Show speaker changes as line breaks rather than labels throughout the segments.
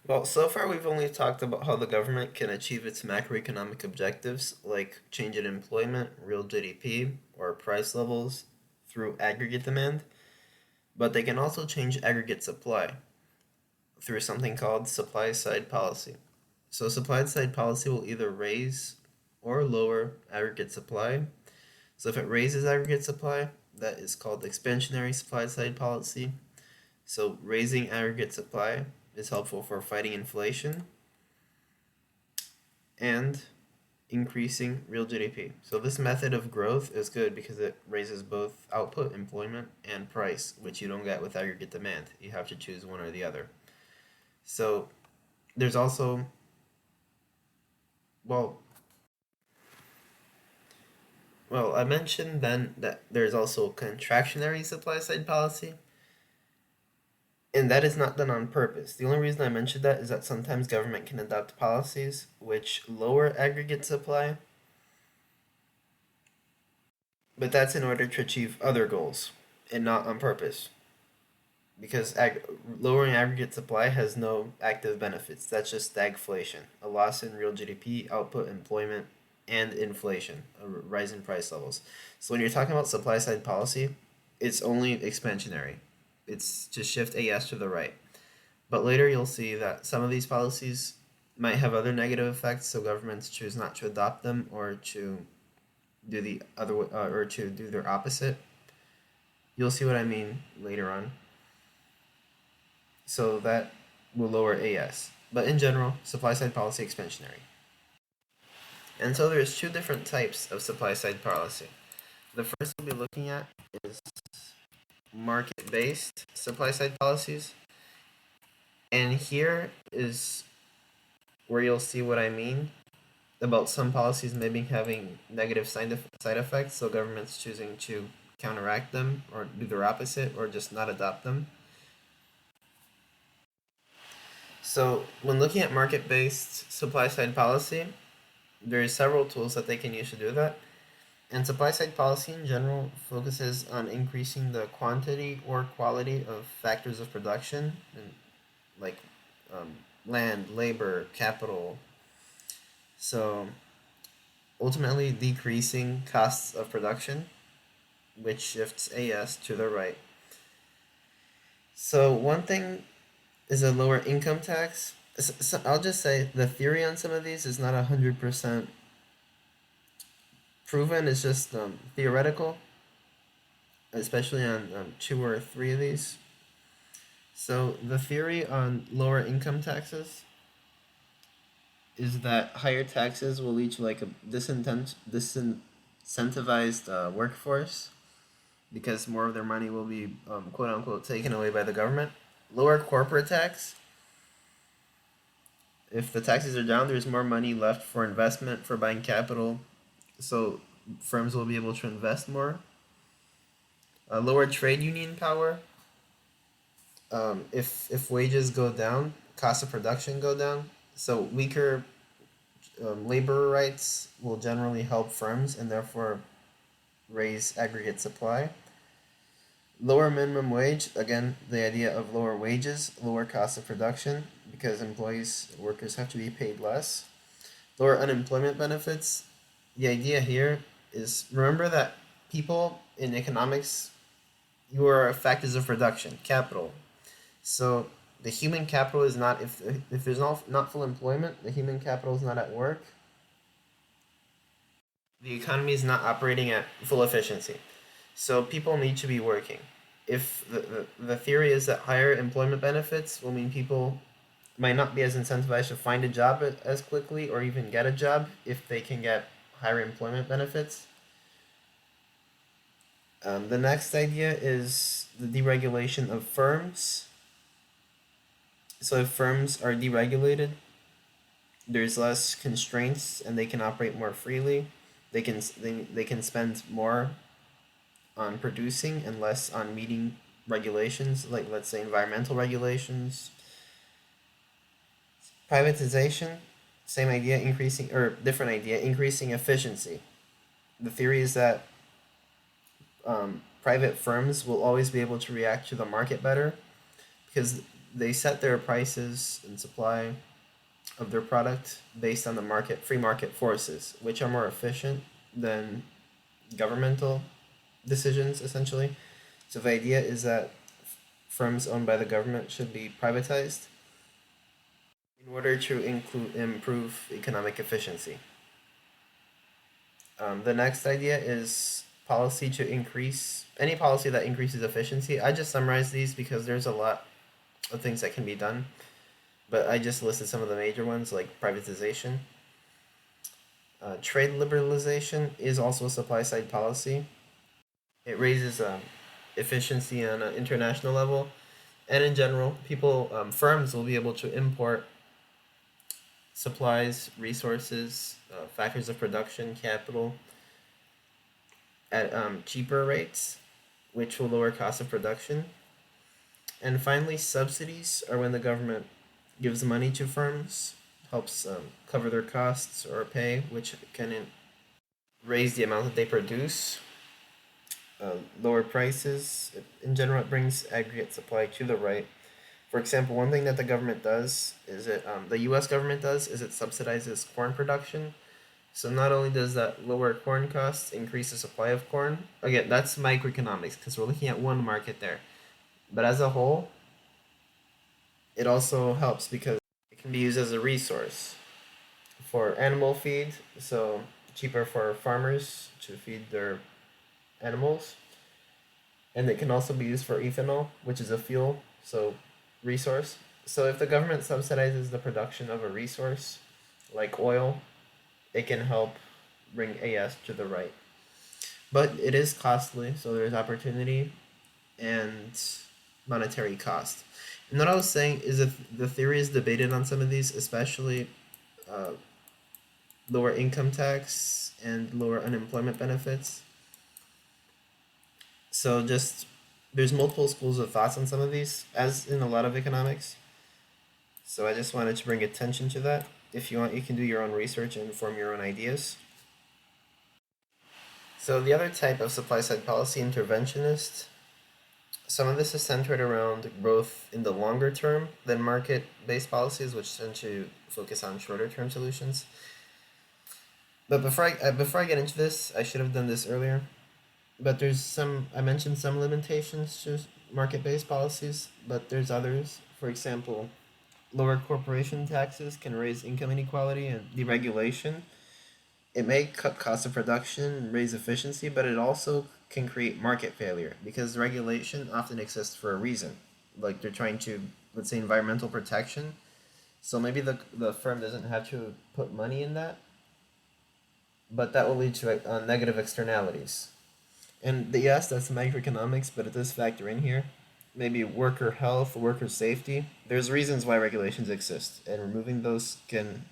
Well, so far we've only talked about how the government can achieve its macroeconomic objectives, like change in employment, real GDP, or price levels, through aggregate demand, but they can also change aggregate supply through something called supply side policy. So, supply side policy will either raise or lower aggregate supply. So, if it raises aggregate supply, that is called expansionary supply side policy. So, raising aggregate supply is helpful for fighting inflation and increasing real GDP. So this method of growth is good because it raises both output, employment, and price, which you don't get with aggregate demand. You have to choose one or the other. So there's also, well, I mentioned then that there's also contractionary supply side policy, and that is not done on purpose. The only reason I mentioned that is that sometimes government can adopt policies which lower aggregate supply, but that's in order to achieve other goals and not on purpose. Because lowering aggregate supply has no active benefits. That's just stagflation, a loss in real GDP, output, employment, and inflation, a rise in price levels. So when you're talking about supply side policy, it's only expansionary. It's to shift AS to the right. But later you'll see that some of these policies might have other negative effects, so governments choose not to adopt them or to do the other or to do their opposite. You'll see what I mean later on. So that will lower AS. But in general, supply side policy expansionary. And so there's two different types of supply side policy. The first we'll be looking at is market based supply side policies. And here is where you'll see what I mean about some policies maybe having negative side effects, so governments choosing to counteract them or do their opposite or just not adopt them. So, when looking at market based supply side policy, there are several tools that they can use to do that. And supply side policy in general focuses on increasing the quantity or quality of factors of production, and like um, land, labor, capital. So ultimately decreasing costs of production, which shifts AS to the right. So one thing is a lower income tax. So I'll just say the theory on some of these is not 100% proven. It's just theoretical, especially on two or three of these. So the theory on lower income taxes is that higher taxes will lead to like a disincentivized workforce because more of their money will be quote unquote taken away by the government. Lower corporate tax. If the taxes are down, there's more money left for investment, for buying capital, so firms will be able to invest more. Lower trade union power. If wages go down, cost of production go down. So weaker labor rights will generally help firms and therefore raise aggregate supply. Lower minimum wage, again, the idea of lower wages, lower cost of production, because workers have to be paid less. Lower unemployment benefits. The idea here is remember that people in economics, you are factors of production, capital. So the human capital is not, if there's not full employment, the human capital is not at work, the economy is not operating at full efficiency. So people need to be working. If the theory is that higher employment benefits will mean people might not be as incentivized to find a job as quickly or even get a job if they can get higher employment benefits. The next idea is the deregulation of firms. So if firms are deregulated, there's less constraints and they can operate more freely. They can spend more on producing and less on meeting regulations, like let's say environmental regulations. Privatization, same idea, increasing or different idea, increasing efficiency. The theory is that private firms will always be able to react to the market better because they set their prices and supply of their product based on the free market forces, which are more efficient than governmental decisions, essentially. So the idea is that firms owned by the government should be privatized in order to improve economic efficiency. The next idea is policy to increase any policy that increases efficiency. I just summarized these because there's a lot of things that can be done, but I just listed some of the major ones like privatization. Trade liberalization is also a supply side policy. It raises efficiency on an international level, and in general, firms will be able to import supplies, resources, factors of production, capital at cheaper rates, which will lower cost of production. And finally, subsidies are when the government gives money to firms, helps cover their costs or pay, which can raise the amount that they produce, lower prices. In general, it brings aggregate supply to the right. For example, one thing that the U.S. government does is it subsidizes corn production. So not only does that lower corn costs, increase the supply of corn. Again, that's microeconomics because we're looking at one market there. But as a whole, it also helps because it can be used as a resource for animal feed, so cheaper for farmers to feed their animals. And it can also be used for ethanol, which is a fuel, so resource. So if the government subsidizes the production of a resource like oil, it can help bring AS to the right. But it is costly, so there's opportunity and monetary cost. And what I was saying is if the theory is debated on some of these, especially uh, lower income tax and lower unemployment benefits. So just there's multiple schools of thoughts on some of these, as in a lot of economics. So I just wanted to bring attention to that. If you want, you can do your own research and form your own ideas. So the other type of supply side policy, interventionist, some of this is centered around growth in the longer term than market based policies, which tend to focus on shorter term solutions. But before I get into this, I should have done this earlier. But I mentioned some limitations to market based policies, but there's others. For example, lower corporation taxes can raise income inequality and deregulation. It may cut costs of production and raise efficiency, but it also can create market failure because regulation often exists for a reason. Like they're trying to, let's say, environmental protection. So maybe the firm doesn't have to put money in that, but that will lead to negative externalities. And yes, that's microeconomics, but it does factor in here. Maybe worker health, worker safety. There's reasons why regulations exist, and removing those can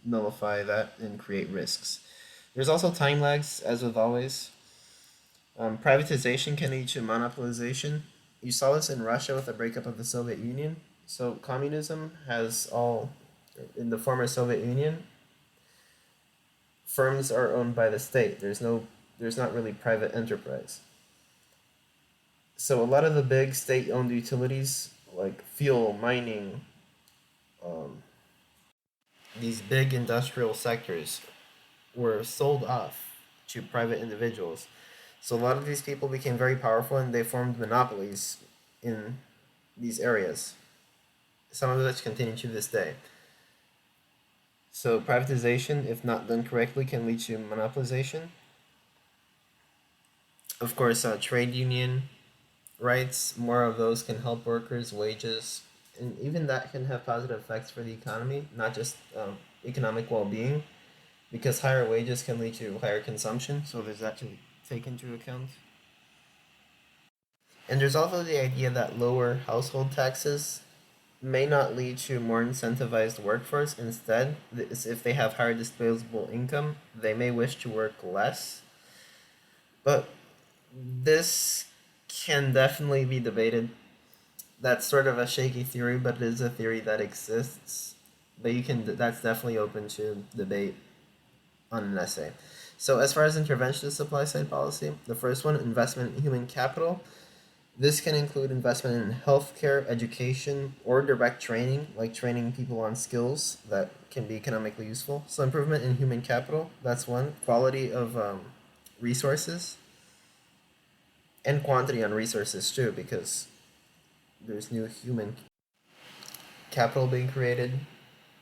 nullify that and create risks. There's also time lags, as with always. Privatization can lead to monopolization. You saw this in Russia with the breakup of the Soviet Union. So communism has in the former Soviet Union, firms are owned by the state. There's not really private enterprise. So a lot of the big state-owned utilities, like fuel, mining, um, these big industrial sectors, were sold off to private individuals. So a lot of these people became very powerful and they formed monopolies in these areas. Some of which continue to this day. So privatization, if not done correctly, can lead to monopolization. Of course, trade union rights, more of those can help workers' wages, and even that can have positive effects for the economy, not just economic well-being, because higher wages can lead to higher consumption. So there's that to take into account. And there's also the idea that lower household taxes may not lead to more incentivized workforce. Instead, if they have higher disposable income, they may wish to work less. But this can definitely be debated. That's sort of a shaky theory, but it is a theory that exists. But that's definitely open to debate on an essay. So as far as interventionist supply side policy, the first one, investment in human capital. This can include investment in healthcare, education, or direct training, like training people on skills that can be economically useful. So, improvement in human capital, that's one. Quality of resources, and quantity on resources too, because there's new human capital being created.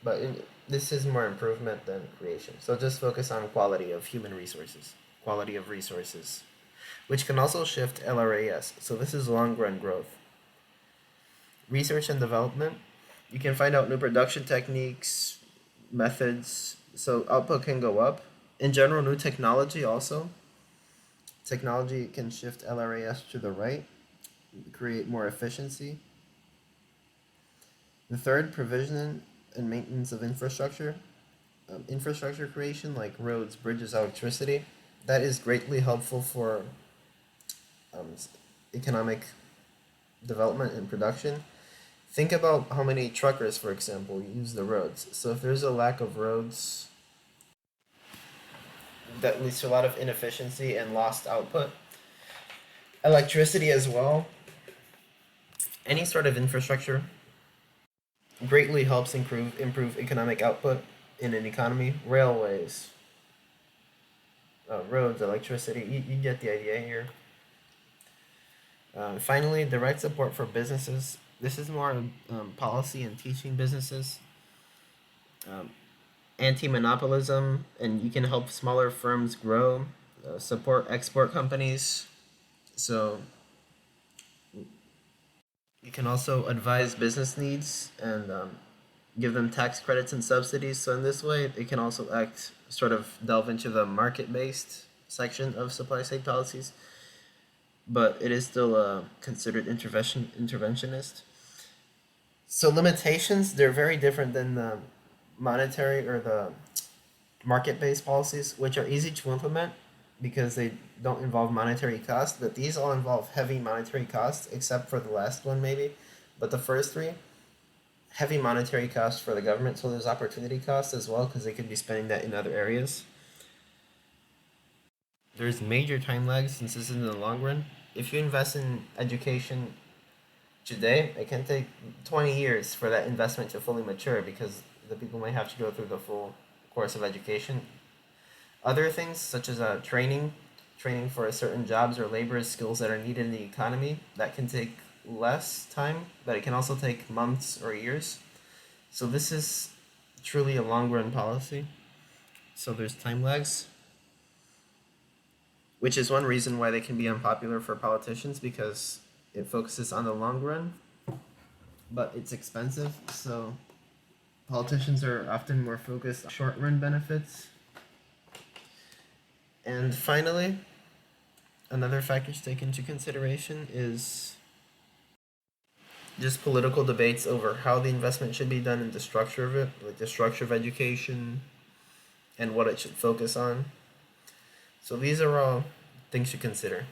But this is more improvement than creation. So, just focus on quality of human resources, quality of resources, which can also shift LRAS. So, this is long run growth. Research and development, you can find out new production techniques, methods, so output can go up. In general, new technology also. Technology can shift LRAS to the right, create more efficiency. The third, provision and maintenance of infrastructure. Infrastructure creation like roads, bridges, electricity. That is greatly helpful for um, economic development and production. Think about how many truckers, for example, use the roads. So if there's a lack of roads, that leads to a lot of inefficiency and lost output. Electricity as well. Any sort of infrastructure greatly helps improve economic output in an economy. Railways, roads, electricity. You get the idea here. Finally, direct support for businesses. This is more policy and teaching businesses. Um, Anti-monopolism, and you can help smaller firms grow. Support export companies. So you can also advise business needs and give them tax credits and subsidies. So in this way, it can also sort of delve into the market-based section of supply side policies, but it is still considered interventionist. So limitations, they're very different than the monetary or the market-based policies, which are easy to implement because they don't involve monetary cost. But these all involve heavy monetary costs, except for the last one maybe. But the first three, heavy monetary costs for the government. So there's opportunity costs as well because they could be spending that in other areas. There's major time lags since this is in the long run. If you invest in education today, it can take 20 years for that investment to fully mature because the people might have to go through the full course of education. Other things such as training for certain jobs or labor skills that are needed in the economy, that can take less time, but it can also take months or years. So this is truly a long run policy. So there's time lags, which is one reason why they can be unpopular for politicians because it focuses on the long run, but it's expensive. So politicians are often more focused on short run benefits. And finally, another factor to take into consideration is just political debates over how the investment should be done and the structure of it, like the structure of education and what it should focus on. So these are all things to consider.